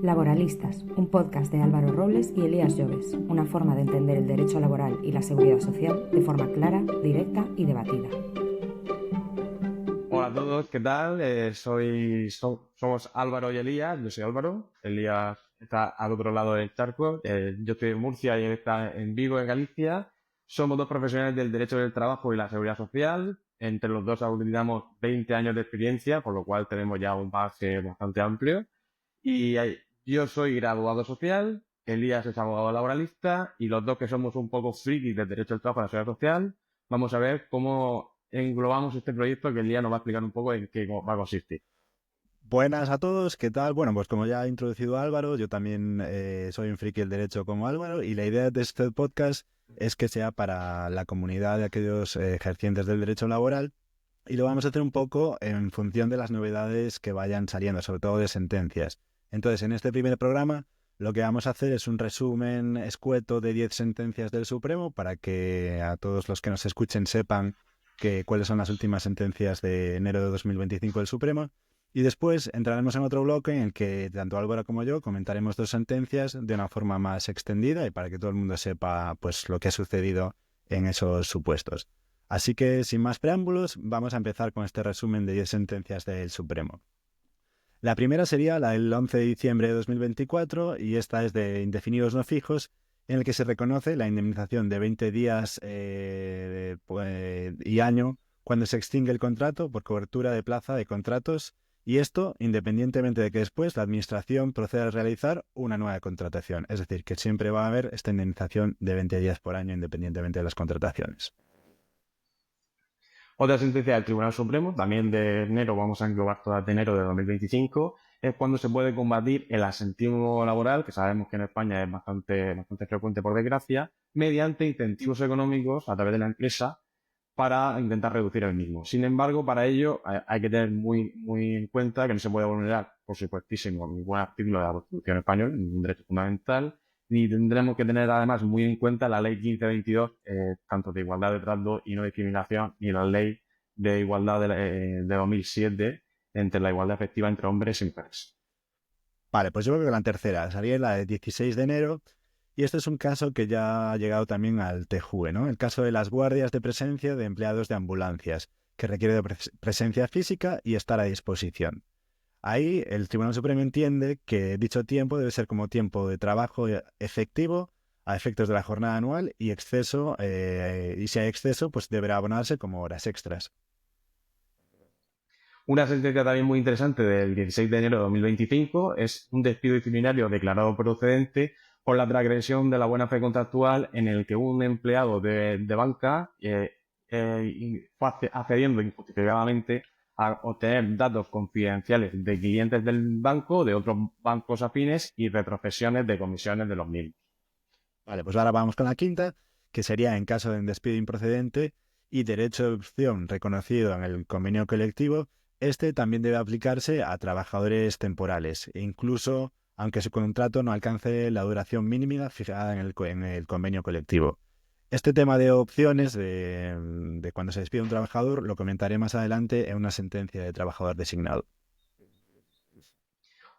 Laboralistas, un podcast de Álvaro Robles y Elías Lloves, una forma de entender el derecho laboral y la seguridad social de forma clara, directa y debatida. Hola a todos, ¿qué tal? Somos Álvaro y Elías. Yo soy Álvaro, Elías está al otro lado del charco. Yo estoy en Murcia y él está en Vigo, en Galicia. Somos dos profesionales del derecho del trabajo y la seguridad social. Entre los dos aglutinamos 20 años de experiencia, por lo cual tenemos ya un bagaje bastante amplio. Yo soy graduado social, Elías es abogado laboralista y los dos que somos un poco frikis del derecho del trabajo y la seguridad social, vamos a ver cómo englobamos este proyecto que Elías nos va a explicar un poco en qué va a consistir. Buenas a todos, ¿qué tal? Bueno, pues como ya ha introducido Álvaro, yo también soy un friki del derecho como Álvaro y la idea de este podcast es que sea para la comunidad de aquellos ejercientes del derecho laboral y lo vamos a hacer un poco en función de las novedades que vayan saliendo, sobre todo de sentencias. Entonces, en este primer programa lo que vamos a hacer es un resumen escueto de 10 sentencias del Supremo para que a todos los que nos escuchen sepan cuáles son las últimas sentencias de enero de 2025 del Supremo. Y después entraremos en otro bloque en el que tanto Álvaro como yo comentaremos dos sentencias de una forma más extendida y para que todo el mundo sepa pues lo que ha sucedido en esos supuestos. Así que, sin más preámbulos, vamos a empezar con este resumen de 10 sentencias del Supremo. La primera sería la del 11 de diciembre de 2024 y esta es de indefinidos no fijos, en el que se reconoce la indemnización de 20 días y año cuando se extingue el contrato por cobertura de plaza de contratos, y esto independientemente de que después la Administración proceda a realizar una nueva contratación. Es decir, que siempre va a haber esta indemnización de 20 días por año independientemente de las contrataciones. Otra sentencia del Tribunal Supremo, también de enero, vamos a englobar todas de enero de 2025, es cuando se puede combatir el asentismo laboral, que sabemos que en España es bastante frecuente por desgracia, mediante incentivos económicos a través de la empresa para intentar reducir el mismo. Sin embargo, para ello hay que tener muy en cuenta que no se puede vulnerar, por supuestísimo, ningún artículo de la Constitución española, ningún derecho fundamental, ni tendremos que tener además muy en cuenta la ley 1522, tanto de igualdad de trato y no discriminación, ni la ley de igualdad de 2007, entre la igualdad efectiva entre hombres y mujeres. Vale, pues yo creo que la tercera sería la de 16 de enero. Y este es un caso que ya ha llegado también al TJUE, ¿no? El caso de las guardias de presencia de empleados de ambulancias, que requiere de presencia física y estar a disposición. Ahí el Tribunal Supremo entiende que dicho tiempo debe ser como tiempo de trabajo efectivo a efectos de la jornada anual y y si hay exceso, pues deberá abonarse como horas extras. Una sentencia también muy interesante del 16 de enero de 2025 es un despido disciplinario declarado procedente por la transgresión de la buena fe contractual en el que un empleado de banca fue accediendo injustificadamente a obtener datos confidenciales de clientes del banco, de otros bancos afines y retrocesiones de comisiones de los mismos. Vale, pues ahora vamos con la quinta, que sería en caso de un despido improcedente y derecho de opción reconocido en el convenio colectivo, este también debe aplicarse a trabajadores temporales, e incluso aunque su contrato no alcance la duración mínima fijada en el convenio colectivo. Este tema de opciones de cuando se despide un trabajador lo comentaré más adelante en una sentencia de trabajador designado.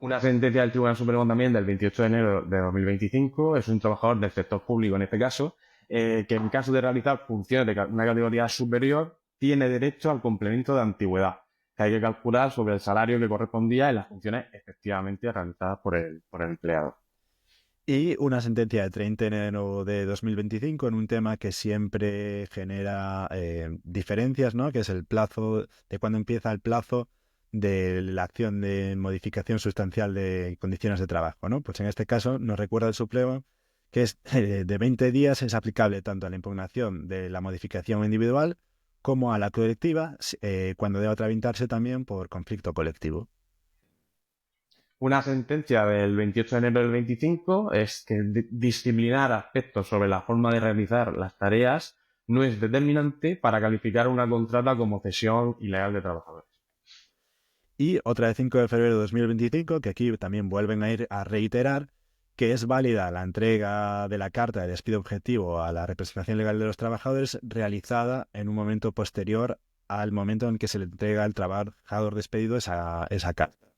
Una sentencia del Tribunal Supremo también del 28 de enero de 2025 es un trabajador del sector público en este caso, que en caso de realizar funciones de una categoría superior tiene derecho al complemento de antigüedad, que hay que calcular sobre el salario que correspondía en las funciones efectivamente realizadas por el empleado. Y una sentencia de 30 de enero de 2025 en un tema que siempre genera diferencias, ¿no? Que es el plazo, de cuándo empieza el plazo de la acción de modificación sustancial de condiciones de trabajo, ¿no? Pues en este caso nos recuerda el Supremo que es de 20 días, es aplicable tanto a la impugnación de la modificación individual como a la colectiva, cuando deba tramitarse también por conflicto colectivo. Una sentencia del 28 de enero del 25 es que disciplinar aspectos sobre la forma de realizar las tareas no es determinante para calificar una contrata como cesión ilegal de trabajadores. Y otra de 5 de febrero de 2025, que aquí también vuelven a ir a reiterar que es válida la entrega de la carta de despido objetivo a la representación legal de los trabajadores realizada en un momento posterior al momento en que se le entrega al trabajador despedido esa carta.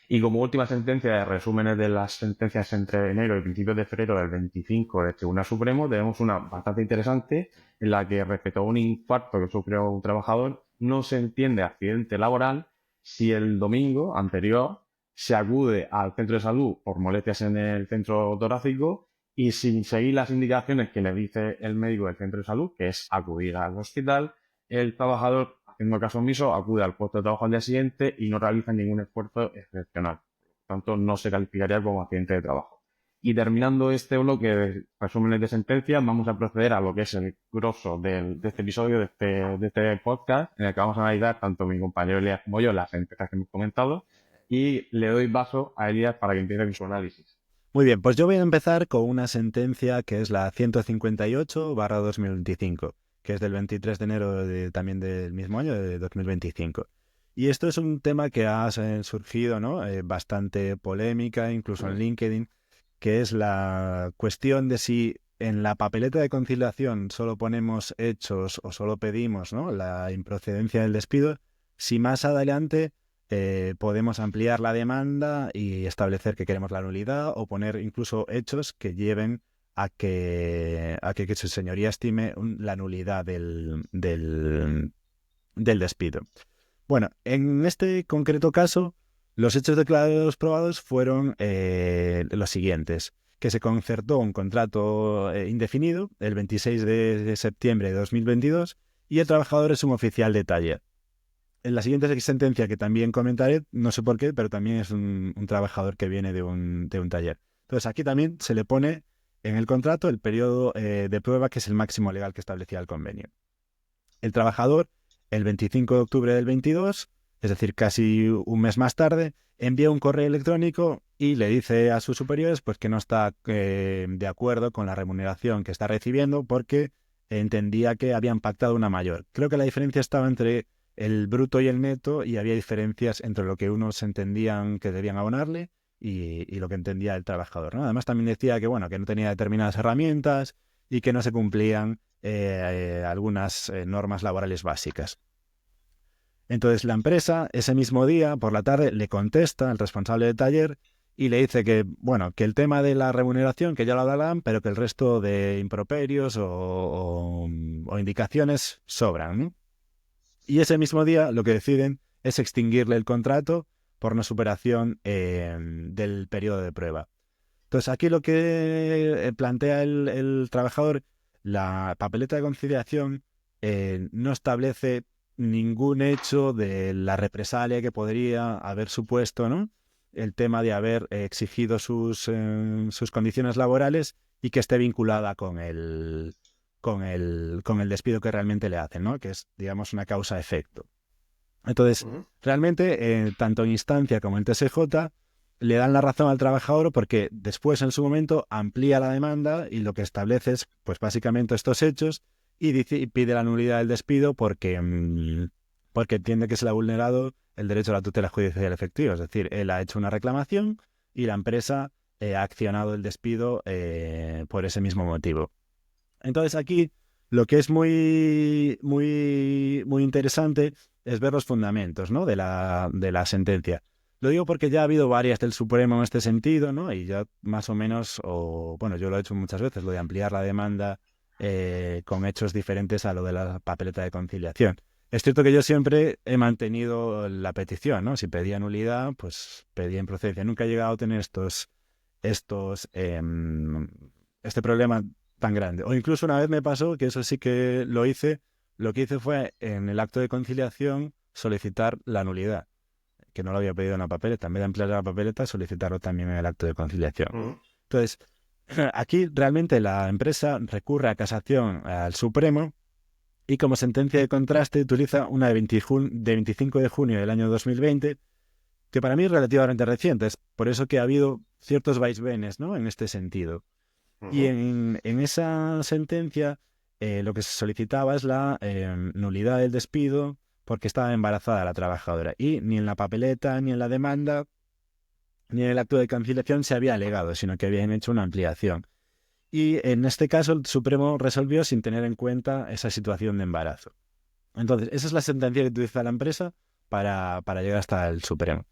Y como última sentencia de resúmenes de las sentencias entre enero y principios de febrero del 25 del Tribunal Supremo, tenemos una bastante interesante en la que respecto a un infarto que sufrió un trabajador, no se entiende accidente laboral si el domingo anterior se acude al centro de salud por molestias en el centro torácico y sin seguir las indicaciones que le dice el médico del centro de salud, que es acudir al hospital, el trabajador, haciendo caso omiso, acude al puesto de trabajo al día siguiente y no realiza ningún esfuerzo excepcional. Por tanto, no se calificaría como accidente de trabajo. Y terminando este bloque de resúmenes de sentencias, vamos a proceder a lo que es el grosso de este episodio, de este podcast, en el que vamos a analizar tanto mi compañero Elías como yo las sentencias que hemos comentado, y le doy paso a Elías para que empiece con su análisis. Muy bien, pues yo voy a empezar con una sentencia que es la 158/2025, que es del 23 de enero también del mismo año, de 2025. Y esto es un tema que ha surgido, ¿no? Bastante polémica, incluso en LinkedIn, que es la cuestión de si en la papeleta de conciliación solo ponemos hechos o solo pedimos, ¿no?, la improcedencia del despido, si más adelante podemos ampliar la demanda y establecer que queremos la nulidad o poner incluso hechos que lleven a que su señoría estime la nulidad del despido. Bueno, en este concreto caso, los hechos declarados probados fueron los siguientes: que se concertó un contrato indefinido el 26 de septiembre de 2022 y el trabajador es un oficial de taller. En la siguiente sentencia, que también comentaré, no sé por qué, pero también es un trabajador que viene de un taller. Entonces aquí también se le pone en el contrato el periodo de prueba, que es el máximo legal que establecía el convenio. El trabajador, el 25 de octubre del 22, es decir, casi un mes más tarde, envía un correo electrónico y le dice a sus superiores pues que no está de acuerdo con la remuneración que está recibiendo porque entendía que habían pactado una mayor. Creo que la diferencia estaba entre el bruto y el neto, y había diferencias entre lo que unos entendían que debían abonarle y lo que entendía el trabajador, ¿no? Además también decía que, bueno, que no tenía determinadas herramientas y que no se cumplían algunas normas laborales básicas. Entonces la empresa, ese mismo día, por la tarde, le contesta al responsable del taller y le dice que, bueno, que el tema de la remuneración, que ya lo hablarán, pero que el resto de improperios o indicaciones sobran, ¿no? Y ese mismo día lo que deciden es extinguirle el contrato por no superación del periodo de prueba. Entonces aquí lo que plantea el trabajador, la papeleta de conciliación no establece ningún hecho de la represalia que podría haber supuesto, ¿no?, el tema de haber exigido sus condiciones laborales y que esté vinculada con el despido que realmente le hacen, ¿no?, que es, digamos, una causa-efecto. Entonces, realmente, tanto en instancia como en TSJ, le dan la razón al trabajador porque después, en su momento, amplía la demanda y lo que establece es, pues básicamente, estos hechos y pide la nulidad del despido porque entiende que se le ha vulnerado el derecho a la tutela judicial efectiva. Es decir, él ha hecho una reclamación y la empresa ha accionado el despido por ese mismo motivo. Entonces aquí lo que es muy, muy, muy interesante es ver los fundamentos, ¿no?, de la sentencia. Lo digo porque ya ha habido varias del Supremo en este sentido, ¿no?, y ya más o menos, bueno, yo lo he hecho muchas veces, lo de ampliar la demanda con hechos diferentes a lo de la papeleta de conciliación. Es cierto que yo siempre he mantenido la petición, ¿no? Si pedía nulidad, pues pedía improcedencia. Nunca he llegado a tener este problema tan grande. O incluso una vez me pasó, que eso sí que lo hice, lo que hice fue en el acto de conciliación solicitar la nulidad, que no lo había pedido en la papeleta. En vez de ampliar la papeleta, solicitarlo también en el acto de conciliación. Entonces, aquí realmente la empresa recurre a casación al Supremo y como sentencia de contraste utiliza una de 25 de junio del año 2020, que para mí es relativamente reciente. Es por eso que ha habido ciertos vaivenes, ¿no?, en este sentido. Y en esa sentencia lo que se solicitaba es la nulidad del despido porque estaba embarazada la trabajadora. Y ni en la papeleta, ni en la demanda, ni en el acto de conciliación se había alegado, sino que habían hecho una ampliación. Y en este caso el Supremo resolvió sin tener en cuenta esa situación de embarazo. Entonces, esa es la sentencia que utiliza la empresa para llegar hasta el Supremo.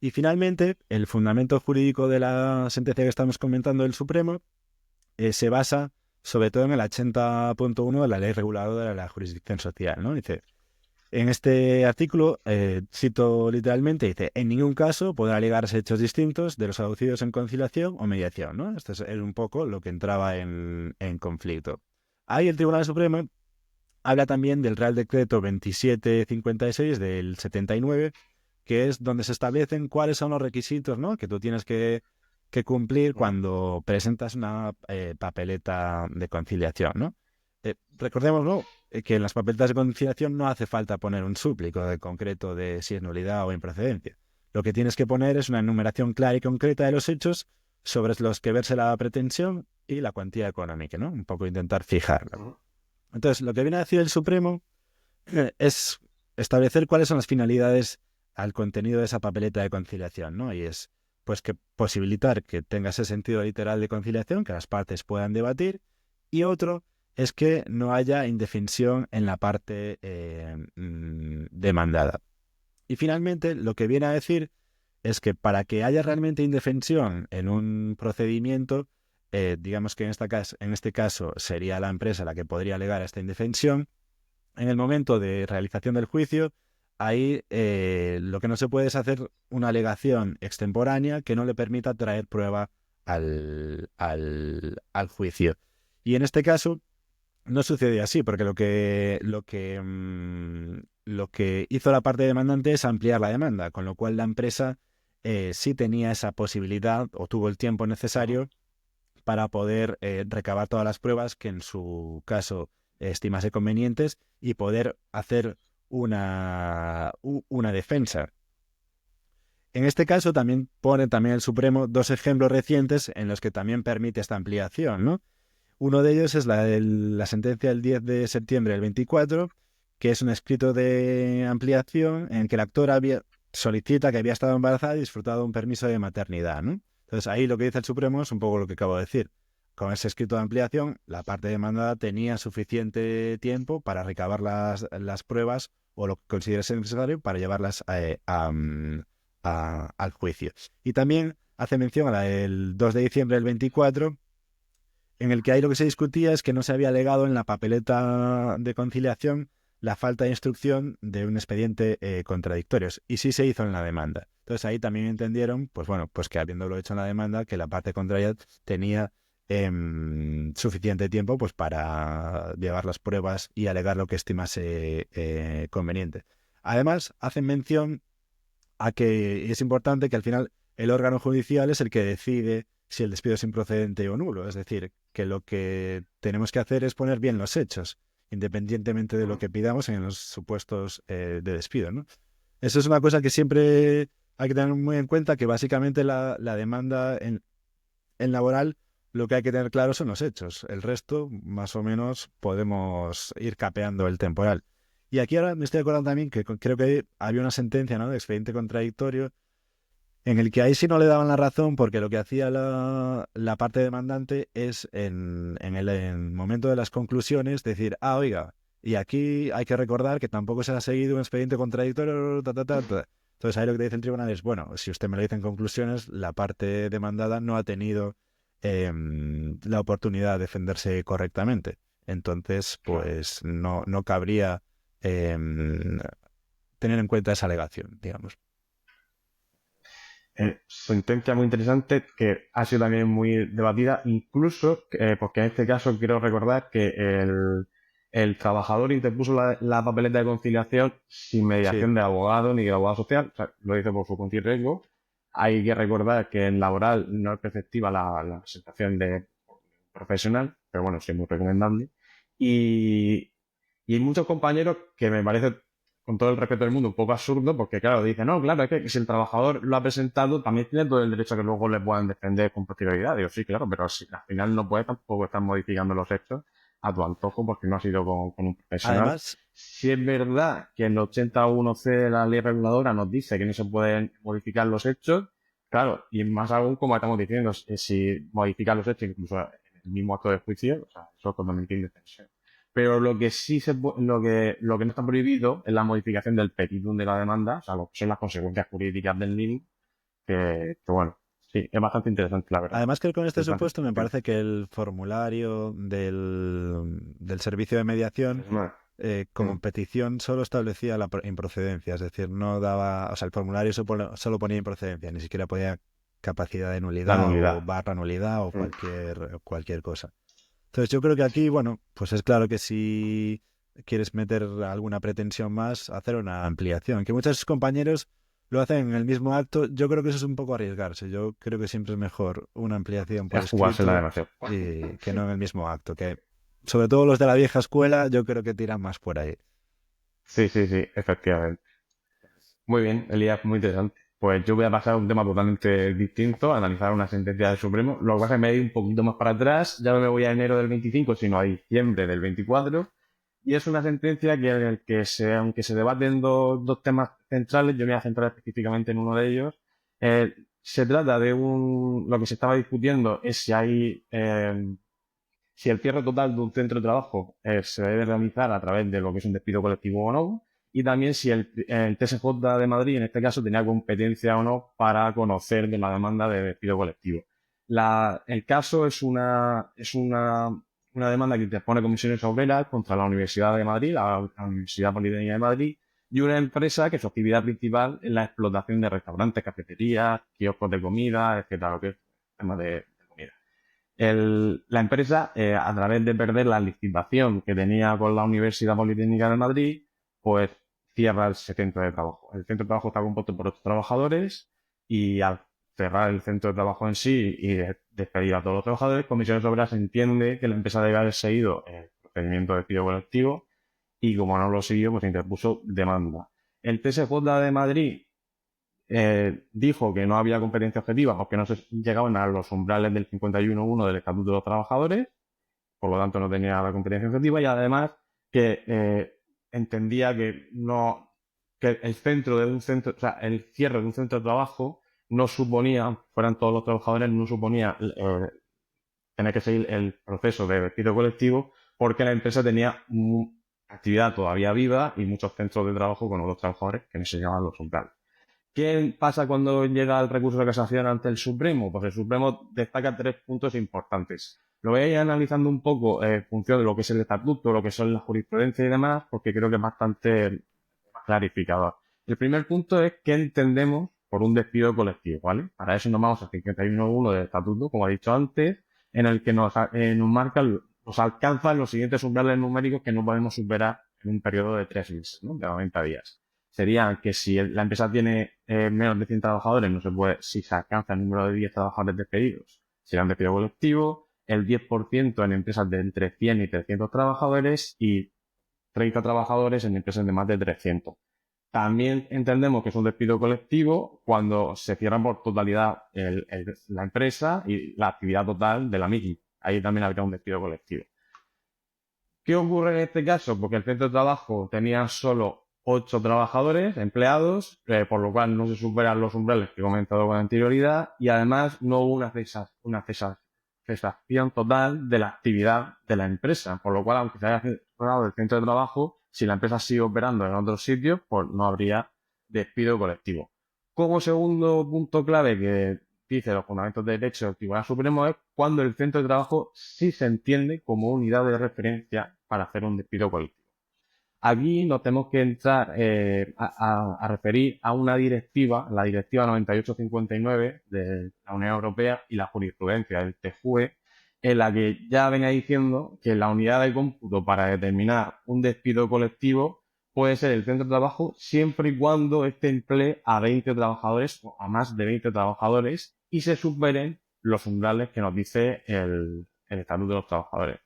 Y finalmente, el fundamento jurídico de la sentencia que estamos comentando del Supremo se basa sobre todo en el 80.1 de la Ley Reguladora de la Jurisdicción Social, ¿no? Dice, en este artículo, cito literalmente, dice, en ningún caso podrá alegarse hechos distintos de los aducidos en conciliación o mediación, ¿no? Esto es un poco lo que entraba en conflicto. Ahí el Tribunal Supremo habla también del Real Decreto 2756 del 79, que es donde se establecen cuáles son los requisitos, ¿no?, que tú tienes que cumplir cuando presentas una papeleta de conciliación, ¿no? Recordemos, ¿no?, que en las papeletas de conciliación no hace falta poner un súplico de concreto de si es nulidad o improcedencia. Lo que tienes que poner es una enumeración clara y concreta de los hechos sobre los que verse la pretensión y la cuantía económica, ¿no? Un poco intentar fijarla. Entonces, lo que viene a decir el Supremo es establecer cuáles son las finalidades al contenido de esa papeleta de conciliación, ¿no? Y es, pues, que posibilitar que tenga ese sentido literal de conciliación, que las partes puedan debatir, y otro es que no haya indefensión en la parte demandada. Y finalmente, lo que viene a decir es que para que haya realmente indefensión en un procedimiento, digamos que en este caso sería la empresa la que podría alegar esta indefensión, en el momento de realización del juicio, ahí lo que no se puede es hacer una alegación extemporánea que no le permita traer prueba al juicio. Y en este caso no sucede así, porque lo que hizo la parte demandante es ampliar la demanda, con lo cual la empresa sí tenía esa posibilidad o tuvo el tiempo necesario para poder recabar todas las pruebas que en su caso estimase convenientes y poder hacer una defensa. En este caso también pone el Supremo dos ejemplos recientes en los que también permite esta ampliación, ¿no? Uno de ellos es la sentencia del 10 de septiembre del 24, que es un escrito de ampliación en que la actora solicita que había estado embarazada y disfrutado de un permiso de maternidad, ¿no? Entonces ahí lo que dice el Supremo es un poco lo que acabo de decir. Con ese escrito de ampliación, la parte demandada tenía suficiente tiempo para recabar las pruebas o lo que considerase necesario para llevarlas al juicio. Y también hace mención a la del 2 de diciembre del 24, en el que ahí lo que se discutía es que no se había alegado en la papeleta de conciliación la falta de instrucción de un expediente contradictorio, y sí se hizo en la demanda. Entonces ahí también entendieron, pues bueno, pues que habiéndolo hecho en la demanda, que la parte contraria tenía suficiente tiempo pues para llevar las pruebas y alegar lo que estimase conveniente. Además, hacen mención a que es importante que al final el órgano judicial es el que decide si el despido es improcedente o nulo. Es decir, que lo que tenemos que hacer es poner bien los hechos, independientemente de lo que pidamos en los supuestos de despido, ¿no? Eso es una cosa que siempre hay que tener muy en cuenta, que básicamente la demanda en laboral, lo que hay que tener claro son los hechos. El resto, más o menos, podemos ir capeando el temporal. Y aquí ahora me estoy acordando también que creo que había una sentencia, ¿no?, de expediente contradictorio, en el que ahí sí no le daban la razón, porque lo que hacía la parte demandante es en el momento de las conclusiones decir, oiga, y aquí hay que recordar que tampoco se ha seguido un expediente contradictorio, ta, ta, ta, ta. Entonces ahí lo que te dice el tribunal es, bueno, si usted me lo dice en conclusiones, la parte demandada no ha tenido la oportunidad de defenderse correctamente. Entonces, pues no cabría tener en cuenta esa alegación, digamos. Sentencia muy interesante que ha sido también muy debatida, incluso porque en este caso quiero recordar que el trabajador interpuso la papeleta de conciliación sin mediación de abogado ni de abogado social, o sea, lo dice por su contra y riesgo. Hay que recordar que en laboral no es preceptiva la presentación de profesional, pero bueno, sí es muy recomendable. Y hay muchos compañeros que me parece, con todo el respeto del mundo, un poco absurdo, porque claro, dicen, no, claro, es que si el trabajador lo ha presentado, también tiene todo el derecho a que luego le puedan defender con posterioridad. Digo, sí, claro, pero si al final no puedes tampoco estar modificando los hechos a tu antojo porque no ha sido con un profesional. Además, si es verdad que en el 81C de la ley reguladora nos dice que no se pueden modificar los hechos, claro, y más aún, como estamos diciendo, si modificar los hechos incluso en el mismo acto de juicio, o sea, eso es totalmente indefensión. Pero lo que sí lo que no está prohibido es la modificación del petitum de la demanda, o sea, lo que son las consecuencias jurídicas del mismo, que bueno, sí, es bastante interesante, la verdad. Además que con este Es bastante supuesto me parece que el formulario del servicio de mediación interesante. como petición solo establecía la improcedencia, es decir, no daba, o sea, el formulario solo ponía improcedencia, ni siquiera ponía capacidad de La nulidad o nulidad. barra nulidad o cualquier cosa. Entonces yo creo que aquí, bueno, pues es claro que si quieres meter alguna pretensión más, hacer una ampliación, que muchos compañeros lo hacen en el mismo acto, yo creo que eso es un poco arriesgarse, yo creo que siempre es mejor una ampliación por Es jugársela escrito demasiado. y que no en el mismo acto, que sobre todo los de la vieja escuela yo creo que tiran más por ahí. Sí, sí, sí, efectivamente. Muy bien, Elías, muy interesante. Pues yo voy a pasar a un tema totalmente distinto, a analizar una sentencia del Supremo. Lo que pasa es que me he ido un poquito más para atrás, ya no me voy a enero del 25, sino a diciembre del 24. Y es una sentencia que, en el que aunque se debaten dos temas centrales, yo me voy a centrar específicamente en uno de ellos. Se trata de lo que se estaba discutiendo es si el cierre total de un centro de trabajo se debe realizar a través de lo que es un despido colectivo o no, y también si el TSJ de Madrid, en este caso, tenía competencia o no para conocer de la demanda de despido colectivo. El caso es una demanda que interpone comisiones obreras contra la Universidad de Madrid, la Universidad Politécnica de Madrid, y una empresa que su actividad principal es la explotación de restaurantes, cafeterías, kioscos de comida, etcétera, lo que es tema de comida. La empresa, a través de perder la licitación que tenía con la Universidad Politécnica de Madrid, pues cierra ese centro de trabajo. El centro de trabajo está compuesto por 8 trabajadores y al cerrar el centro de trabajo en sí y despedir a todos los trabajadores, Comisiones Obreras entiende que la empresa debe haber seguido el procedimiento de despido colectivo y como no lo siguió, pues interpuso demanda. El TSJ de Madrid dijo que no había competencia objetiva o que no se llegaban a los umbrales del 51.1 del Estatuto de los Trabajadores, por lo tanto no tenía la competencia objetiva y además que entendía que no que el centro de un centro, o sea, el cierre de un centro de trabajo no suponía, fueran todos los trabajadores, no suponía tener que seguir el proceso de despido colectivo porque la empresa tenía actividad todavía viva y muchos centros de trabajo con otros trabajadores que no se llamaban los umbrales. ¿Qué pasa cuando llega el recurso de casación ante el Supremo? Pues el Supremo destaca 3 puntos importantes. Lo voy a ir analizando un poco en función de lo que es el estatuto, lo que son las jurisprudencias y demás, porque creo que es bastante clarificador. El primer punto es qué entendemos por un despido colectivo, ¿vale? Para eso nos vamos al 51.1 del estatuto, como he dicho antes, en el que nos marca, nos alcanzan los siguientes umbrales numéricos que no podemos superar en un periodo de 3 meses, ¿no? De 90 días. Sería que si la empresa tiene menos de 100 trabajadores, no se puede, si se alcanza el número de 10 trabajadores despedidos, será un despido colectivo, el 10% en empresas de entre 100 y 300 trabajadores y 30 trabajadores en empresas de más de 300. También entendemos que es un despido colectivo cuando se cierra por totalidad la empresa y la actividad total de la misma. Ahí también habría un despido colectivo. ¿Qué ocurre en este caso? Porque el centro de trabajo tenía solo 8 trabajadores empleados, por lo cual no se superan los umbrales que he comentado con anterioridad y además no hubo una cesación total de la actividad de la empresa, por lo cual aunque se haya cerrado el centro de trabajo, si la empresa sigue operando en otros sitios, pues no habría despido colectivo. Como segundo punto clave que dice los fundamentos de derecho del Tribunal Supremo es cuando el centro de trabajo sí se entiende como unidad de referencia para hacer un despido colectivo. Aquí nos tenemos que entrar a referir a una directiva, la Directiva 9859 de la Unión Europea y la jurisprudencia del TJUE, en la que ya venía diciendo que la unidad de cómputo para determinar un despido colectivo puede ser el centro de trabajo siempre y cuando éste emplee a 20 trabajadores o a más de 20 trabajadores y se superen los umbrales que nos dice el Estatuto de los Trabajadores.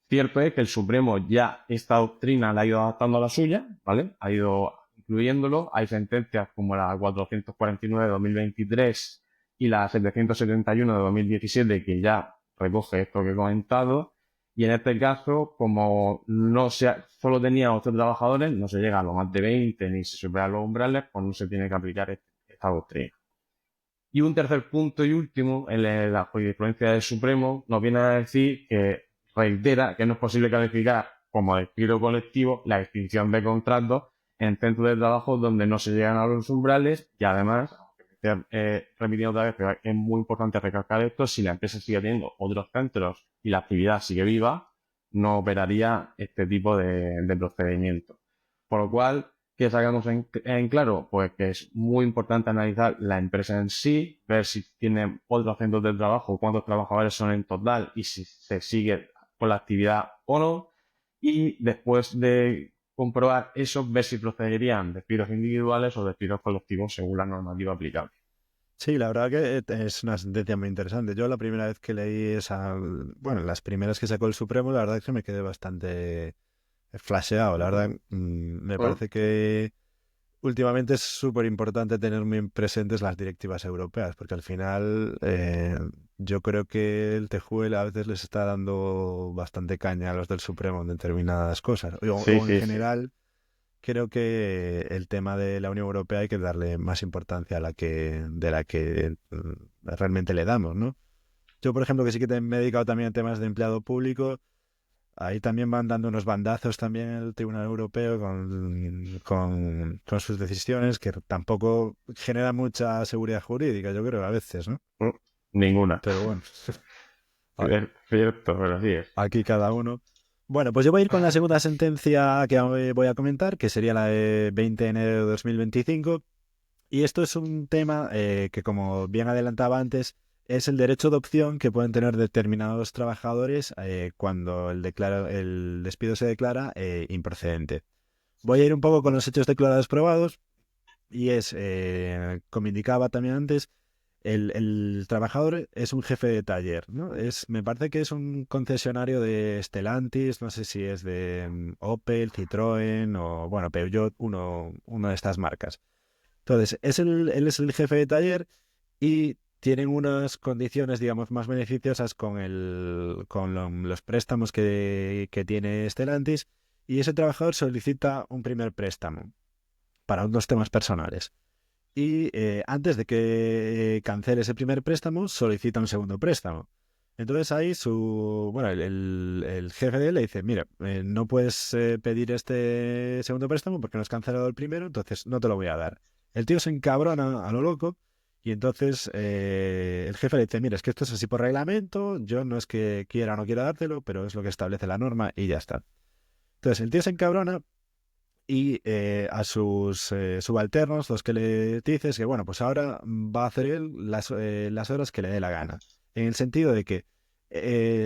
Cierto es que el Supremo ya esta doctrina la ha ido adaptando a la suya, ¿vale? Ha ido incluyéndolo. Hay sentencias como la 449 de 2023 y la 771 de 2017 que ya recoge esto que he comentado. Y en este caso, como solo tenía 8 trabajadores, no se llega a lo más de 20 ni se superan los umbrales, pues no se tiene que aplicar esta doctrina. Y un tercer punto y último, en la jurisprudencia del Supremo, nos viene a decir que reitera que no es posible calificar como despido colectivo la extinción de contratos en centros de trabajo donde no se llegan a los umbrales y además, repitiendo otra vez, pero es muy importante recalcar esto, si la empresa sigue teniendo otros centros y la actividad sigue viva, no operaría este tipo de procedimiento. Por lo cual, ¿qué sacamos en claro? Pues que es muy importante analizar la empresa en sí, ver si tiene otros centros de trabajo, cuántos trabajadores son en total y si se sigue con la actividad o no. Y después de comprobar eso, ver si procederían despidos individuales o despidos colectivos según la normativa aplicable. Sí, la verdad que es una sentencia muy interesante. Yo la primera vez que leí las primeras que sacó el Supremo, la verdad es que me quedé bastante flasheado. La verdad, me parece que últimamente es súper importante tener muy presentes las directivas europeas, porque al final yo creo que el TJUE a veces les está dando bastante caña a los del Supremo en determinadas cosas. Sí, O en sí, sí. general, creo que el tema de la Unión Europea hay que darle más importancia de la que realmente le damos, ¿no? Yo, por ejemplo, que sí que me he dedicado también a temas de empleado público, ahí también van dando unos bandazos también el Tribunal Europeo con sus decisiones, que tampoco genera mucha seguridad jurídica, yo creo, a veces, ¿no? Ninguna. Pero bueno, Es cierto, pero así es. aquí cada uno. Bueno, pues yo voy a ir con la segunda sentencia que voy a comentar, que sería la de 20 de enero de 2025. Y esto es un tema que, como bien adelantaba antes, es el derecho de opción que pueden tener determinados trabajadores cuando el despido se declara improcedente. Voy a ir un poco con los hechos declarados probados y es, como indicaba también antes, el trabajador es un jefe de taller, ¿no? Me parece que es un concesionario de Stellantis, no sé si es de Opel, Citroën o, bueno, Peugeot, una de estas marcas. Entonces, él es el jefe de taller y tienen unas condiciones, digamos, más beneficiosas con los préstamos que tiene Stellantis, y ese trabajador solicita un primer préstamo para unos temas personales. Y antes de que cancele ese primer préstamo, solicita un segundo préstamo. Entonces ahí el jefe de él le dice, mira, no puedes pedir este segundo préstamo porque no has cancelado el primero, entonces no te lo voy a dar. El tío se encabrona a lo loco y entonces el jefe le dice, mira, es que esto es así por reglamento, yo no es que quiera o no quiera dártelo, pero es lo que establece la norma y ya está. Entonces el tío se encabrona y a sus subalternos, los que le dices que, bueno, pues ahora va a hacer él las horas que le dé la gana. En el sentido de que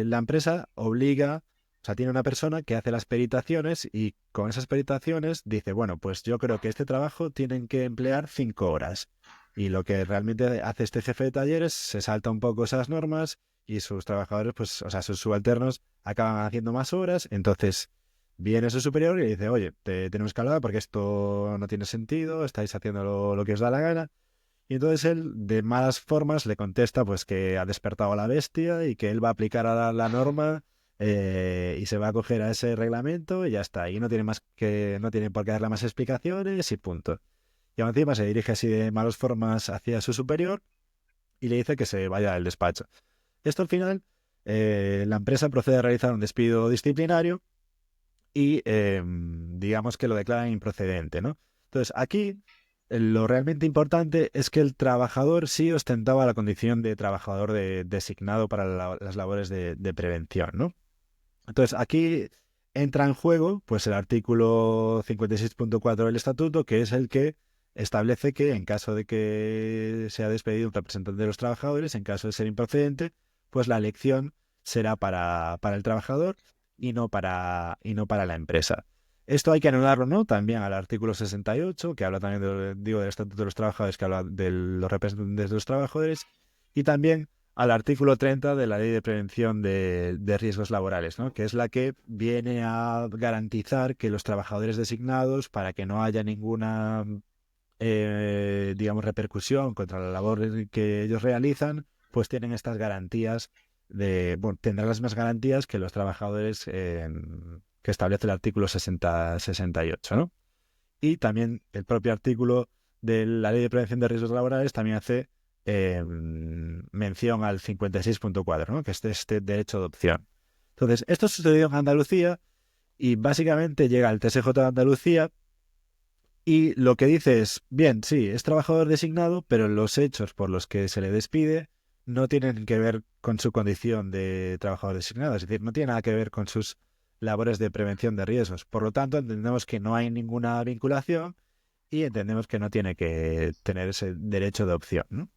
la empresa obliga, o sea, tiene una persona que hace las peritaciones y con esas peritaciones dice, bueno, pues yo creo que este trabajo tienen que emplear 5 horas. Y lo que realmente hace este jefe de talleres se salta un poco esas normas y sus trabajadores, pues, o sea, sus subalternos acaban haciendo más horas, entonces viene su superior y le dice, oye, tenemos que hablar porque esto no tiene sentido, estáis haciendo lo que os da la gana. Y entonces él, de malas formas, le contesta pues que ha despertado a la bestia y que él va a aplicar a la norma y se va a acoger a ese reglamento y ya está. Y no tiene por qué darle más explicaciones y punto. Y aún encima se dirige así de malas formas hacia su superior y le dice que se vaya del despacho. Esto al final, la empresa procede a realizar un despido disciplinario y digamos que lo declaran improcedente, ¿no? Entonces, aquí lo realmente importante es que el trabajador sí ostentaba la condición de trabajador designado para las labores de prevención, ¿no? Entonces, aquí entra en juego pues el artículo 56.4 del estatuto, que es el que establece que en caso de que sea despedido un representante de los trabajadores, en caso de ser improcedente, pues la elección será para el trabajador y no para la empresa. Esto hay que anularlo, ¿no? También al artículo 68, que habla también del Estatuto de los Trabajadores, que habla de los representantes de los trabajadores, y también al artículo 30 de la Ley de Prevención de Riesgos Laborales, ¿no? Que es la que viene a garantizar que los trabajadores designados, para que no haya ninguna, digamos, repercusión contra la labor que ellos realizan, pues tienen estas garantías tendrán las mismas garantías que los trabajadores que establece el artículo 68, ¿no? Y también el propio artículo de la Ley de Prevención de Riesgos Laborales también hace mención al 56.4, ¿no? Que es este derecho de opción. Entonces, esto sucedió en Andalucía y básicamente llega el TSJ de Andalucía Y lo que dice es, bien, sí, es trabajador designado, pero los hechos por los que se le despide no tienen que ver con su condición de trabajador designado, es decir, no tiene nada que ver con sus labores de prevención de riesgos. Por lo tanto, entendemos que no hay ninguna vinculación y entendemos que no tiene que tener ese derecho de opción, ¿no?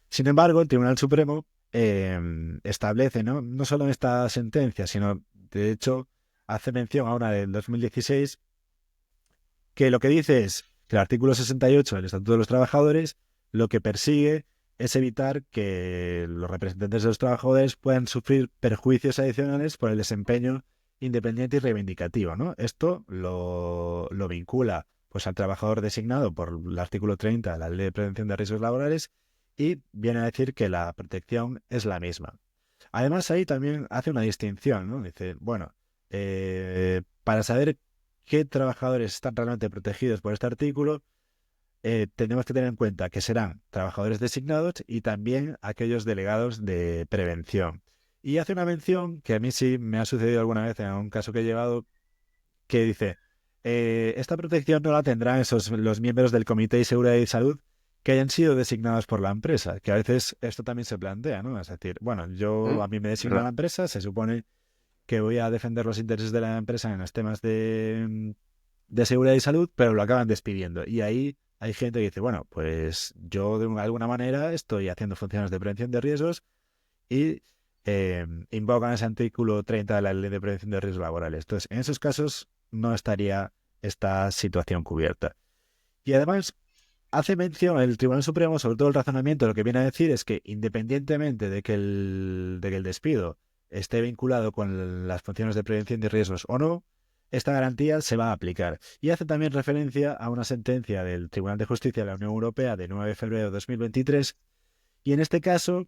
Sin embargo, el Tribunal Supremo establece, ¿no? No solo en esta sentencia, sino de hecho hace mención a una del 2016 que lo que dice es que el artículo 68 del Estatuto de los Trabajadores lo que persigue es evitar que los representantes de los trabajadores puedan sufrir perjuicios adicionales por el desempeño independiente y reivindicativo, ¿no? Esto lo vincula pues al trabajador designado por el artículo 30 de la Ley de Prevención de Riesgos Laborales y viene a decir que la protección es la misma. Además, ahí también hace una distinción, ¿no? Dice, bueno, para saber qué trabajadores están realmente protegidos por este artículo, tenemos que tener en cuenta que serán trabajadores designados y también aquellos delegados de prevención. Y hace una mención que a mí sí me ha sucedido alguna vez en un caso que he llevado, que dice, esta protección no la tendrán los miembros del Comité de Seguridad y Salud que hayan sido designados por la empresa, que a veces esto también se plantea, ¿no? Es decir, bueno, a mí me designa la ¿Verdad? empresa, se supone que voy a defender los intereses de la empresa en los temas de seguridad y salud, pero lo acaban despidiendo. Y ahí hay gente que dice, bueno, pues yo de alguna manera estoy haciendo funciones de prevención de riesgos y invocan ese artículo 30 de la Ley de Prevención de Riesgos Laborales. Entonces, en esos casos no estaría esta situación cubierta. Y además hace mención el Tribunal Supremo, sobre todo el razonamiento, lo que viene a decir es que independientemente de que el despido esté vinculado con las funciones de prevención de riesgos o no, esta garantía se va a aplicar. Y hace también referencia a una sentencia del Tribunal de Justicia de la Unión Europea de 9 de febrero de 2023, y en este caso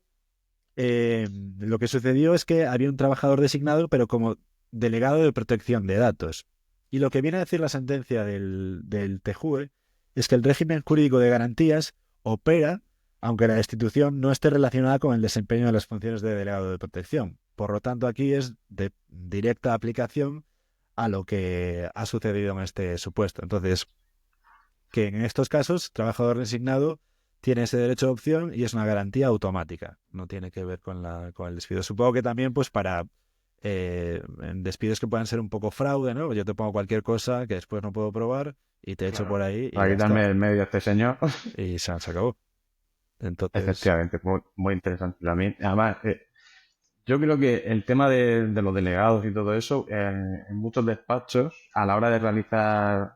lo que sucedió es que había un trabajador designado, pero como delegado de protección de datos. Y lo que viene a decir la sentencia del TJUE es que el régimen jurídico de garantías opera aunque la destitución no esté relacionada con el desempeño de las funciones de delegado de protección. Por lo tanto, aquí es de directa aplicación a lo que ha sucedido en este supuesto. Entonces, que en estos casos, trabajador designado tiene ese derecho de opción y es una garantía automática. No tiene que ver con el despido. Supongo que también, pues, para en despidos que puedan ser un poco fraude, ¿no? Yo te pongo cualquier cosa que después no puedo probar y te echo por Claro. ahí y Para ya quitarme está. del medio a este señor. Y se acabó. Entonces, Efectivamente, muy interesante también. Además, yo creo que el tema de los delegados y todo eso, en muchos despachos, a la hora de realizar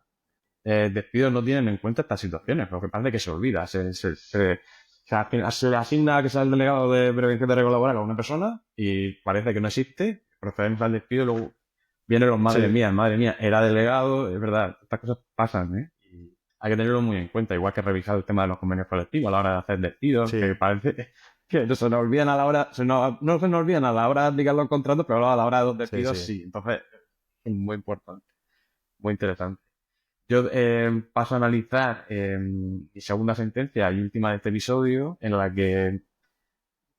despidos, no tienen en cuenta estas situaciones, porque parece que se olvida. Se le asigna que sea el delegado de prevención de riesgo laboral a una persona y parece que no existe, procedemos al despido y luego vienen los sí, madre mía, era delegado, es verdad, estas cosas pasan, ¿eh? Y hay que tenerlo muy en cuenta, igual que revisar el tema de los convenios colectivos a la hora de hacer despidos, que sí. parece que se nos olvidan a la hora, no se nos olvidan a la hora de aplicar los contratos, pero luego a la hora de los Sí, despidos sí. sí. Entonces, es muy importante, muy interesante. Yo paso a analizar mi segunda sentencia y última de este episodio, en la que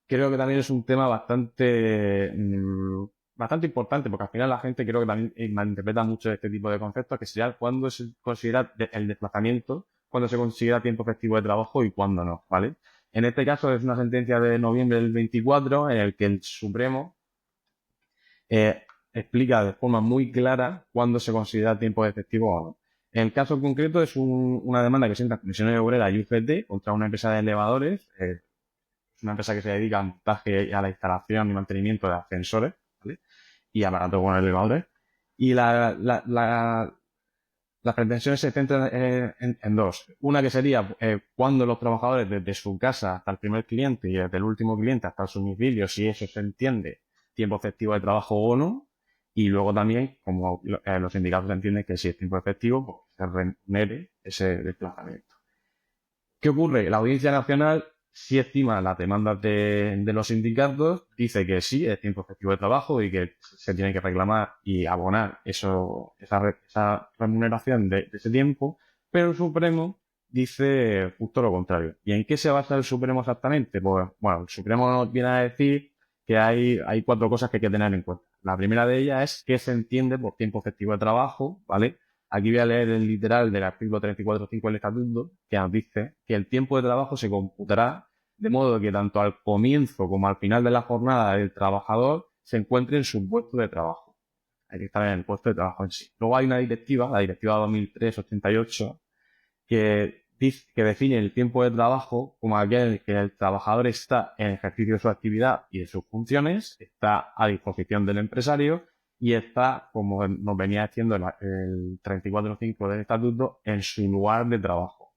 creo que también es un tema bastante importante, porque al final la gente creo que también malinterpreta mucho este tipo de conceptos, que sería cuándo se considera el desplazamiento, cuándo se considera tiempo efectivo de trabajo y cuándo no, ¿vale? En este caso es una sentencia de noviembre del 24, en el que el Supremo explica de forma muy clara cuándo se considera tiempo efectivo o no. En el caso concreto es una demanda que sienta Comisiones Obreras y UGT contra una empresa de elevadores, es una empresa que se dedica al montaje y a la instalación y mantenimiento de ascensores, ¿vale? Y aparatos con elevadores. Y las pretensiones se centran en dos. Una que sería cuando los trabajadores desde su casa hasta el primer cliente y desde el último cliente hasta el domicilio, si eso se entiende tiempo efectivo de trabajo o no. Y luego también, como los sindicatos entienden que si es tiempo efectivo, pues se remunere ese desplazamiento. ¿Qué ocurre? La Audiencia Nacional sí estima las demandas de los sindicatos, dice que sí, es tiempo efectivo de trabajo y que se tiene que reclamar y abonar esa remuneración de ese tiempo, pero el Supremo dice justo lo contrario. ¿Y en qué se basa el Supremo exactamente? Pues, bueno, el Supremo nos viene a decir que hay cuatro cosas que hay que tener en cuenta. La primera de ellas es qué se entiende por tiempo efectivo de trabajo, ¿vale? Aquí voy a leer el literal del artículo 34.5 del Estatuto, que nos dice que el tiempo de trabajo se computará de modo que tanto al comienzo como al final de la jornada del trabajador se encuentre en su puesto de trabajo. Hay que estar en el puesto de trabajo en sí. Luego hay una directiva, la directiva 2003-88, que define el tiempo de trabajo como aquel que el trabajador está en ejercicio de su actividad y de sus funciones, está a disposición del empresario y está, como nos venía diciendo el 34.5 del Estatuto, en su lugar de trabajo.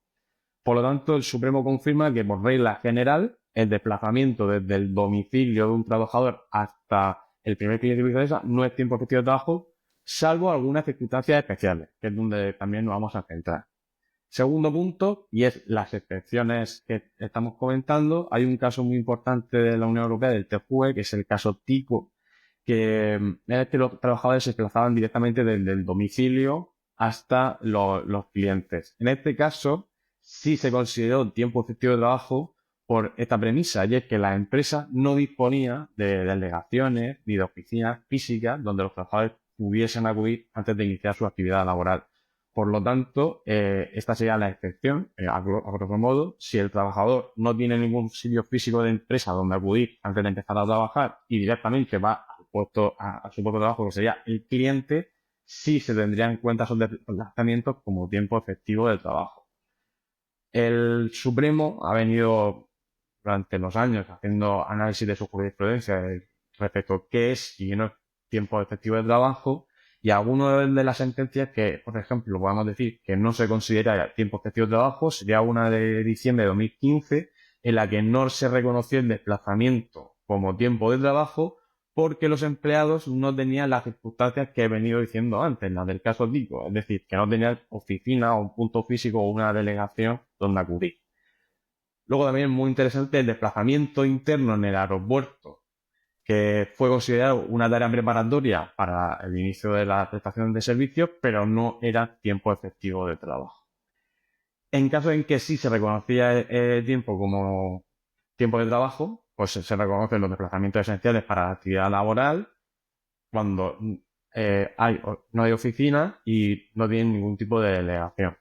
Por lo tanto, el Supremo confirma que por regla general el desplazamiento desde el domicilio de un trabajador hasta el primer cliente que utiliza no es tiempo efectivo de trabajo, salvo algunas circunstancias especiales, que es donde también nos vamos a centrar. Segundo punto, y es las excepciones que estamos comentando, hay un caso muy importante de la Unión Europea, del TFUE, que es el caso Tico, que es que los trabajadores se desplazaban directamente desde el domicilio hasta los clientes. En este caso, sí se consideró tiempo efectivo de trabajo por esta premisa, y es que la empresa no disponía de delegaciones ni de oficinas físicas donde los trabajadores pudiesen acudir antes de iniciar su actividad laboral. Por lo tanto, esta sería la excepción, a grosso modo, si el trabajador no tiene ningún sitio físico de empresa donde acudir antes de empezar a trabajar y directamente va a su puesto de trabajo, que sería el cliente, sí se tendría en cuenta esos desplazamientos como tiempo efectivo de trabajo. El Supremo ha venido durante los años haciendo análisis de su jurisprudencia respecto a qué es y qué no es tiempo efectivo de trabajo, y algunas de las sentencias que, por ejemplo, podemos decir que no se considera tiempo efectivo de trabajo sería una de diciembre de 2015 en la que no se reconoció el desplazamiento como tiempo de trabajo porque los empleados no tenían las circunstancias que he venido diciendo antes, las del caso Tico, es decir, que no tenían oficina o un punto físico o una delegación donde acudir. Luego también es muy interesante el desplazamiento interno en el aeropuerto, que fue considerado una tarea preparatoria para el inicio de la prestación de servicios, pero no era tiempo efectivo de trabajo. En caso en que sí se reconocía el tiempo como tiempo de trabajo, pues se reconocen los desplazamientos esenciales para la actividad laboral cuando no hay oficina y no tienen ningún tipo de delegación.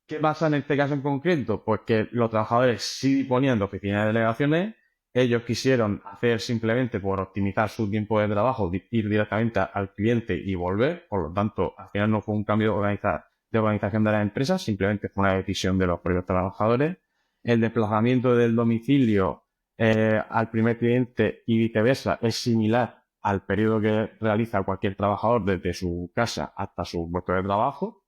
¿Qué pasa en este caso en concreto? Pues que los trabajadores sí disponían de oficinas de delegaciones. Ellos quisieron hacer simplemente por optimizar su tiempo de trabajo, ir directamente al cliente y volver. Por lo tanto, al final no fue un cambio de organización de la empresa, simplemente fue una decisión de los propios trabajadores. El desplazamiento del domicilio al primer cliente y viceversa es similar al periodo que realiza cualquier trabajador desde su casa hasta su puesto de trabajo.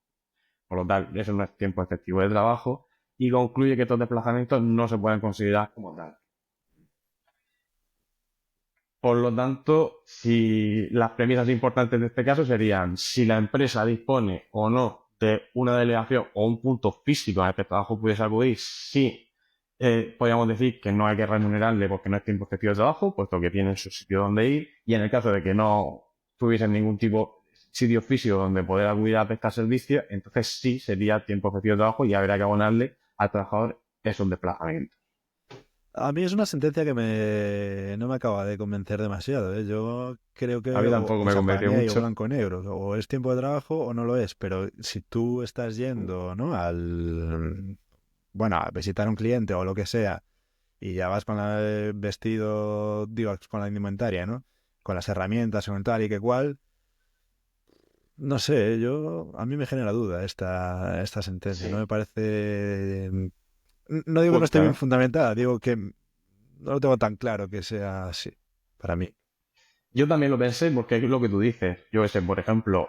Por lo tanto, eso no es tiempo efectivo de trabajo, y concluye que estos desplazamientos no se pueden considerar como tal. Por lo tanto, si las premisas importantes de este caso serían si la empresa dispone o no de una delegación o un punto físico en el que el trabajo pudiese acudir, sí podríamos decir que no hay que remunerarle porque no es tiempo efectivo de trabajo, puesto que tienen su sitio donde ir, y en el caso de que no tuviesen ningún tipo de sitio físico donde poder acudir a prestar servicios, entonces sí sería tiempo efectivo de trabajo y habría que abonarle al trabajador esos desplazamientos. A mí es una sentencia que no me acaba de convencer demasiado, ¿eh? Yo creo que A mí tampoco me para convenció mí hay o mucho. blanco o negro, o es tiempo de trabajo o no lo es, pero si tú estás yendo, ¿no? Bueno, a visitar a un cliente o lo que sea, y ya vas con el vestido, digo, con la indumentaria, ¿no? Con las herramientas, con tal y que cual, no sé, a mí me genera duda esta sentencia, no Sí, me parece. No digo que no esté justo, bien ¿no? fundamentada, digo que no lo tengo tan claro que sea así, para mí. Yo también lo pensé porque es lo que tú dices. Yo que sé, por ejemplo,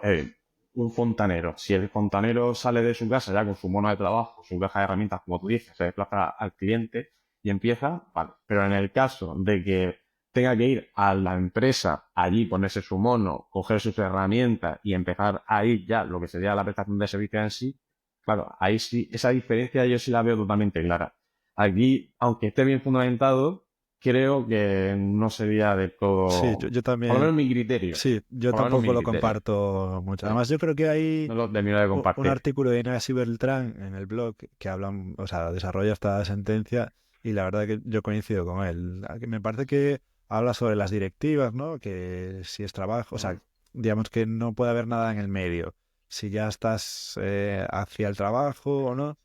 un fontanero. Si el fontanero sale de su casa ya con su mono de trabajo, su caja de herramientas, como tú dices, se desplaza al cliente y empieza, vale. Pero en el caso de que tenga que ir a la empresa, allí ponerse su mono, coger sus herramientas y empezar a ir ya lo que sería la prestación de servicio en sí, claro, ahí sí, esa diferencia yo sí la veo totalmente clara. Aquí, aunque esté bien fundamentado, creo que no sería del Sí, todo, yo por lo también, menos mi criterio, sí, yo por lo menos tampoco mi lo criterio. comparto mucho. No, Además, yo creo que hay no lo termino de un compartir. artículo de Inés y Beltrán en el blog que hablan, o sea, desarrolla esta sentencia y la verdad que yo coincido con él. Me parece que habla sobre las directivas, ¿no? Que si es trabajo, o sea, digamos que no puede haber nada en el medio. si ya estás hacia el trabajo o no.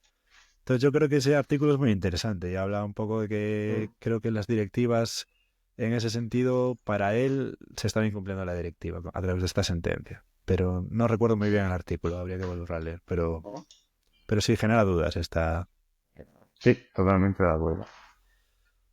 Entonces yo creo que ese artículo es muy interesante y habla un poco de que creo que las directivas, en ese sentido, para él se estaba incumpliendo la directiva a través de esta sentencia. Pero no recuerdo muy bien el artículo, habría que volver a leer. Pero sí genera dudas esta. Sí, totalmente de acuerdo.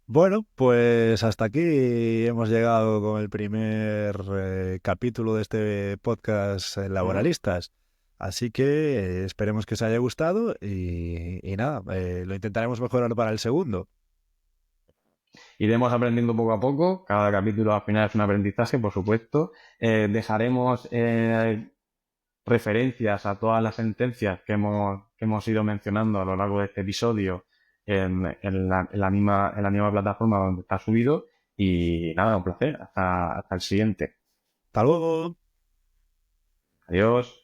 Bueno, pues hasta aquí hemos llegado con el primer capítulo de este podcast Laboralistas. Así que esperemos que os haya gustado y nada, lo intentaremos mejorar para el segundo. Iremos aprendiendo poco a poco. Cada capítulo al final es un aprendizaje, por supuesto. Dejaremos referencias a todas las sentencias que hemos ido mencionando a lo largo de este episodio en la misma plataforma donde está subido. Y nada, un placer. Hasta el siguiente. Hasta luego. Adiós.